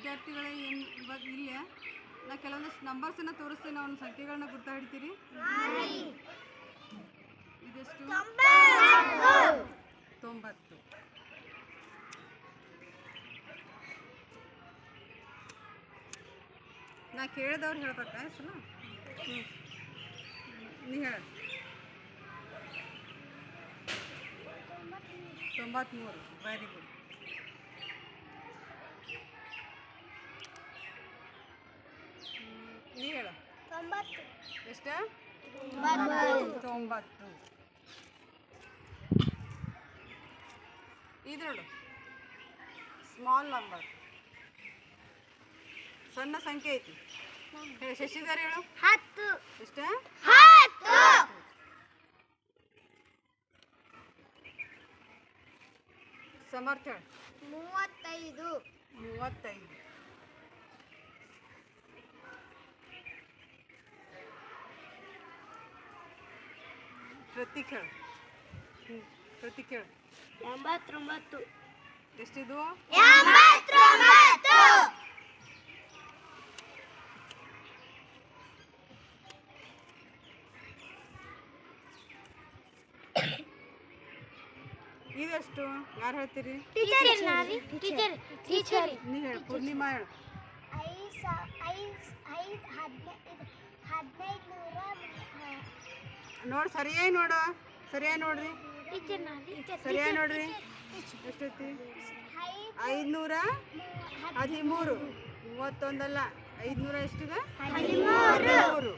ವಿದ್ಯಾರ್ಥಿಗಳೇ ಏನು ಇವಾಗ ಇಲ್ಲ ನಾ ಕೆಲವೊಂದಷ್ಟು ನಂಬರ್ಸನ್ನು ತೋರಿಸ್ತೀನಿ ಅವನ ಸಂಖ್ಯೆಗಳನ್ನ ಗುರ್ತಾ ಹಿಡ್ತೀರಿ ಇದೆಷ್ಟು 90 ನಾ ಕೇಳಿದವ್ರು ಹೇಳ್ಬೇಕಾ ಹೆಸರು ನೀ ಹೇಳ 93 ವೆರಿ ಗುಡ್ ನೀ ಹೇಳ 90 ಎಷ್ಟು 90 ಇದು ನೋಡು ಸ್ಮಾಲ್ ನಂಬರ್ ಸಣ್ಣ ಸಂಖ್ಯೆ ಐತಿ ಹೇಳಿ ಶಶಿಧರ್ ಹೇಳು 10 ಎಷ್ಟು 10 ಸಮರ್ಥ ಹೇಳು 35 ಪ್ರತೀಕ್ ಹೇಳು ಪ್ರತೀಕ್ ಹೇಳು 89 ಎಷ್ಟಿದು 89 ಇದೆಷ್ಟು ಯಾರು ಹೇಳ್ತೀರಿ ಟೀಚರ್ ನೀ ಹೇಳು ಪೂರ್ಣಿಮಾ ಹೇಳು 1500 ನೋಡಿ ಸರಿಯಾಗಿ ನೋಡು ಸರಿಯಾಗಿ ನೋಡ್ರಿ ಸರಿಯಾಗಿ ನೋಡ್ರಿ ಎಷ್ಟೈತಿ 513 31 ಅಲ್ಲ 500 ಎಷ್ಟಿದೆ 13